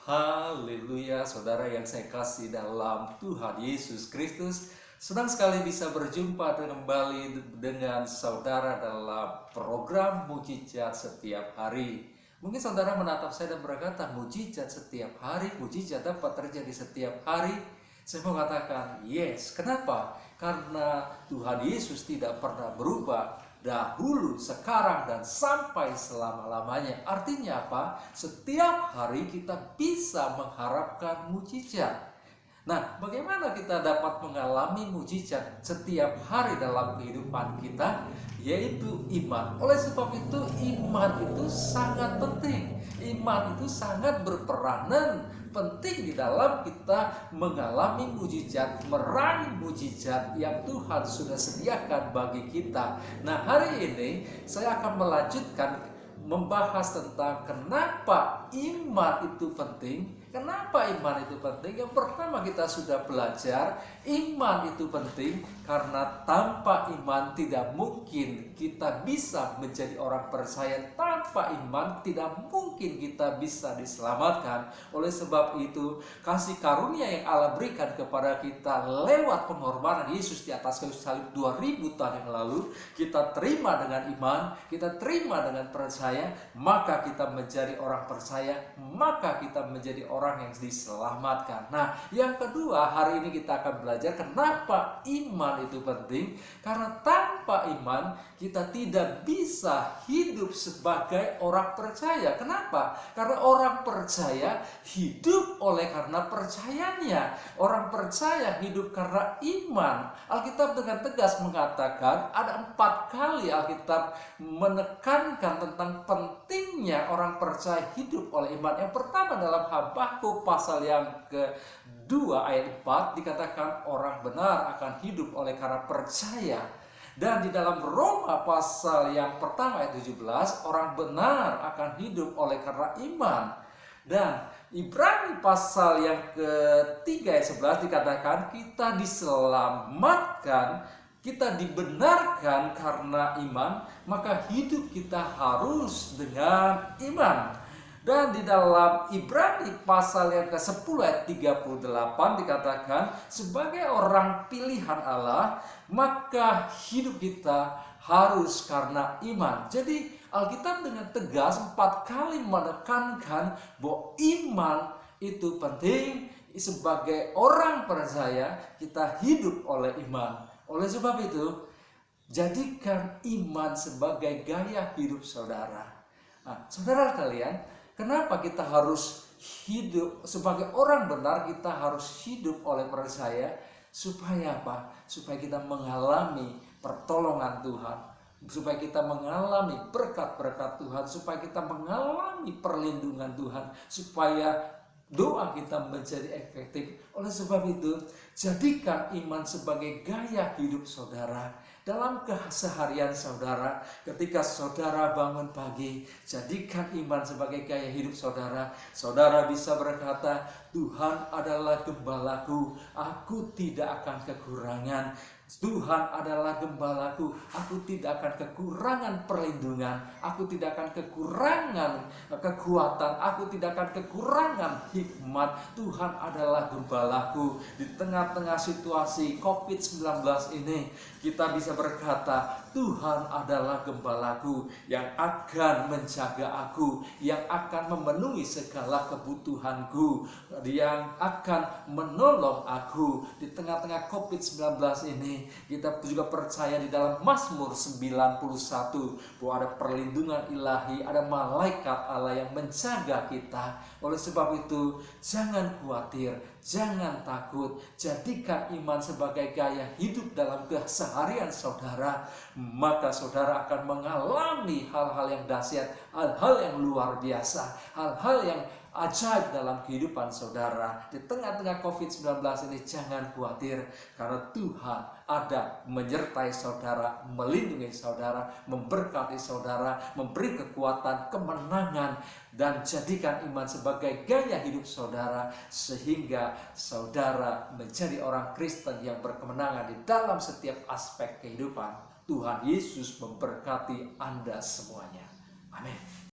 Haleluya, saudara yang saya kasih dalam Tuhan Yesus Kristus. Senang sekali bisa berjumpa kembali dengan saudara dalam program Mujizat Setiap Hari. Mungkin saudara menatap saya dan berkata, mujizat setiap hari, mujizat dapat terjadi setiap hari. Saya mau katakan, yes. Kenapa? Karena Tuhan Yesus tidak pernah berubah. Dahulu, sekarang, dan sampai selama-lamanya. Artinya apa? Setiap hari kita bisa mengharapkan mujizat. Nah, bagaimana kita dapat mengalami mujizat setiap hari dalam kehidupan kita? Yaitu iman. Oleh sebab itu, iman itu sangat penting. Iman itu sangat berperanan penting di dalam kita mengalami mujizat, meraih mujizat yang Tuhan sudah sediakan bagi kita. Nah, hari ini saya akan melanjutkan membahas tentang kenapa iman itu penting. Kenapa iman itu penting? Yang pertama, kita sudah belajar iman itu penting karena tanpa iman tidak mungkin kita bisa menjadi orang percaya. Tanpa iman tidak mungkin kita bisa diselamatkan. Oleh sebab itu, kasih karunia yang Allah berikan kepada kita lewat pengorbanan Yesus di atas kayu salib 2000 tahun yang lalu, kita terima dengan iman, kita terima dengan percaya, maka kita menjadi orang percaya, maka kita menjadi orang yang diselamatkan. Nah, yang kedua, hari ini kita akan belajar kenapa iman itu penting. Karena tanpa iman kita tidak bisa hidup sebagai orang percaya. Kenapa? Karena orang percaya hidup karena percayanya. Orang percaya hidup karena iman. Alkitab dengan tegas mengatakan, ada 4 kali Alkitab menekankan tentang pentingnya orang percaya hidup oleh iman. Yang pertama dalam Habakuk pasal yang kedua ayat 4 dikatakan orang benar akan hidup oleh karena percaya. Dan di dalam Roma pasal yang pertama ayat 17 orang benar akan hidup oleh karena iman. Dan Ibrani pasal yang ketiga ayat 11 dikatakan kita diselamatkan, kita dibenarkan karena iman, maka hidup kita harus dengan iman. Dan di dalam Ibrani pasal yang ke-10 ayat 38 dikatakan sebagai orang pilihan Allah, maka hidup kita harus karena iman. Jadi Alkitab dengan tegas 4 kali menekankan bahwa iman itu penting. Sebagai orang percaya kita hidup oleh iman. Oleh sebab itu, jadikan iman sebagai gaya hidup saudara. Nah, saudara kalian, kenapa kita harus hidup sebagai orang benar? Kita harus hidup oleh percaya. Supaya apa? Supaya kita mengalami pertolongan Tuhan, supaya kita mengalami berkat-berkat Tuhan, supaya kita mengalami perlindungan Tuhan, supaya doa kita menjadi efektif. Oleh sebab itu, jadikan iman sebagai gaya hidup saudara. Dalam keseharian saudara, ketika saudara bangun pagi, jadikan iman sebagai gaya hidup saudara. Saudara bisa berkata, Tuhan adalah gembalaku, aku tidak akan kekurangan. Tuhan adalah gembalaku, aku tidak akan kekurangan perlindungan, aku tidak akan kekurangan kekuatan, aku tidak akan kekurangan hikmat. Tuhan adalah gembalaku. Di tengah-tengah situasi COVID-19 ini, kita bisa berkata, Tuhan adalah gembalaku yang akan menjaga aku, yang akan memenuhi segala kebutuhanku, yang akan menolong aku. Di tengah-tengah COVID-19 ini, kita juga percaya di dalam Mazmur 91 bahwa ada perlindungan ilahi, ada malaikat Allah yang menjaga kita. Oleh sebab itu, jangan khawatir, jangan takut. Jadikan iman sebagai gaya hidup dalam keseharian saudara, maka saudara akan mengalami hal-hal yang dahsyat, hal-hal yang luar biasa, hal-hal yang ajaib dalam kehidupan saudara. Di tengah-tengah COVID-19 ini jangan khawatir, karena Tuhan ada menyertai saudara, melindungi saudara, memberkati saudara, memberi kekuatan, kemenangan. Dan jadikan iman sebagai gaya hidup saudara, sehingga saudara menjadi orang Kristen yang berkemenangan di dalam setiap aspek kehidupan. Tuhan Yesus memberkati Anda semuanya. Amin.